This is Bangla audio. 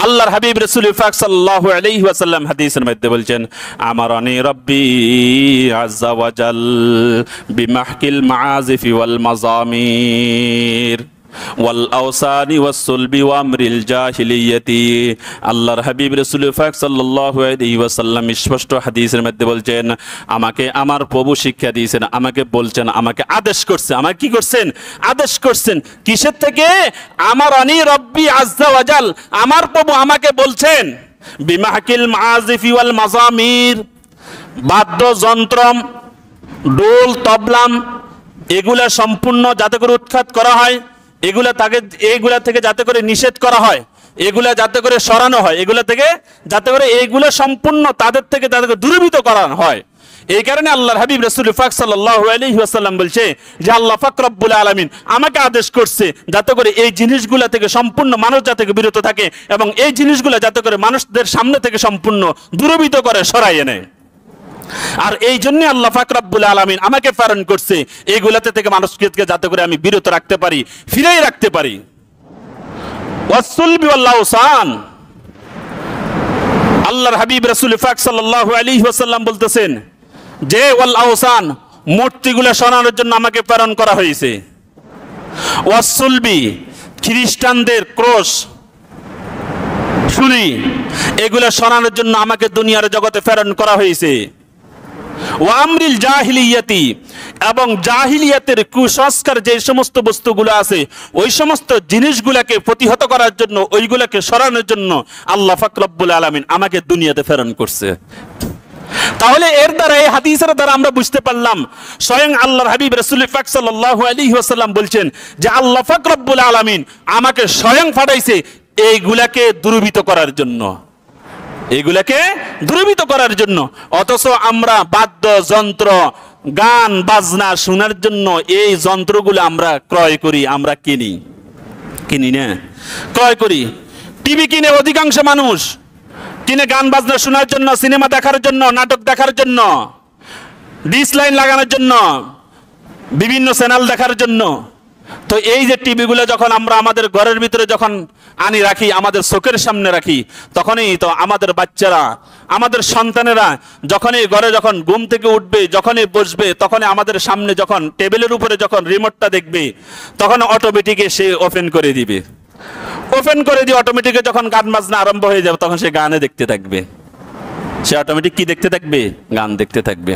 আল্লাহর হাবিব রাসূল পাক সাল্লাল্লাহু আলাইহি ওয়াসাল্লাম হাদিসের মধ্যে বলছেন, আমারানি রাব্বি আযজা ওয়া জাল বিমাহকিল মাআজিফি ওয়াল মাযামির ওয়াল আওসানি ওয়াস সুলবি ওয়া আমরিল জাহিলিয়াতি। আল্লাহর হাবিব রাসূল পাক সাল্লাল্লাহু আলাইহি ওয়াসাল্লাম স্পষ্ট হাদিসের মধ্যে বলছেন, আমাকে আমার প্রভু শিক্ষা দিয়েছেন, আমাকে বলছেন, আমাকে আদেশ করছে। আমাকে কি করছেন? আদেশ করছেন। কিসের থেকে? আমারানি রাব্বি আযজা ওয়া জাল, আমার প্রভু আমাকে বলছেন বিমাহকিল মাআজিফি ওয়াল মাযামির, বাদ্যযন্ত্র, ঢোল, তবলাম, এগুলা সম্পূর্ণ যাতে করে উৎখাত করা হয়, এগুলা থেকে যাতে করে নিষেধ করা হয়, এগুলা যাতে করে সরানো হয়, এগুলা থেকে যাতে করে এইগুলা সম্পূর্ণ তাদের থেকে দূরীভূত করা হয়। এই কারণে আল্লাহর হাবিব রাসূল পাক সাল্লাল্লাহু আলাইহি ওয়াসাল্লাম বলছে যে আল্লাহ পাক রব্বুল আলামিন আমাকে আদেশ করছে যাতে করে এই জিনিসগুলা থেকে সম্পূর্ণ মানুষ যাতে বিরত থাকে এবং এই জিনিসগুলা যাতে করে মানুষদের সামনে থেকে সম্পূর্ণ দূরীভূত করে সরাইয়ে নেয়। আর এই জন্য আল্লাহ পাক রব্বুল আলামিন আমাকে প্রেরণ করছে এইগুলাতে থেকে মানুষকে যাতে করে আমি বিরত রাখতে পারি, ফিরেই রাখতে পারি। ওয়াসুলবি ওয়াল আওসান, আল্লাহর হাবিব রাসূল পাক সাল্লাল্লাহু আলাইহি ওয়াসাল্লাম বলতেছেন যে ওয়াল আওসান, মূর্তিগুলো সরানোর জন্য আমাকে প্রেরণ করা হয়েছে। ওয়াসুলবি, খ্রিস্টানদের ক্রস, ছুরি, এগুলো সরানোর জন্য আমাকে দুনিয়ার জগতে প্রেরণ করা হয়েছে। ওয়া আমরিল জাহিলিয়াতি, এবং জাহিলিয়াতের কুসংস্কার যে সমস্ত বস্তুগুলো আছে ওই সমস্ত জিনিসগুলোকে প্রতিহত করার জন্য, ওইগুলোকে সরানোর জন্য আল্লাহ পাক রব্বুল আলামিন আমাকে দুনিয়াতে প্রেরণ করছে। তাহলে এর দ্বারা, এই হাদিসের দ্বারা আমরা বুঝতে পারলাম স্বয়ং আল্লাহর হাবিব রাসূল পাক সাল্লাল্লাহু আলাইহি ওয়াসাল্লাম বলছেন যে আল্লাহ পাক রব্বুল আলামিন আমাকে স্বয়ং পাঠাইছে এইগুলাকে দূরীভূত করার জন্য, এইগুলাকে দূরীভূত করার জন্য। অথচ আমরা বাদ্যযন্ত্র, গান বাজনা শোনার জন্য এই যন্ত্রগুলো আমরা ক্রয় করি, আমরা কিনি না, ক্রয় করি। টিভি কিনে অধিকাংশ মানুষ কিনে গান বাজনা শোনার জন্য, সিনেমা দেখার জন্য, নাটক দেখার জন্য, ডিশ লাইন লাগানোর জন্য, বিভিন্ন চ্যানেল দেখার জন্য। তো এই যে টিভিগুলো যখন আমরা আমাদের ঘরের ভিতরে যখন আনি রাখি, আমাদের চোখের সামনে রাখি, তখনই তো আমাদের বাচ্চারা, আমাদের সন্তানেরা যখনই ঘরে যখন ঘুম থেকে উঠবে, যখনই বসবে, তখনই আমাদের সামনে যখন টেবিলের উপরে যখন রিমোটটা দেখবে, তখন অটোমেটিকে সে ওপেন করে দিবে। ওপেন করে দিয়ে অটোমেটিকে যখন গান বাজনা আরম্ভ হয়ে যাবে, তখন সে গানে দেখতে থাকবে। সে অটোমেটিক কি দেখতে থাকবে? গান দেখতে থাকবে।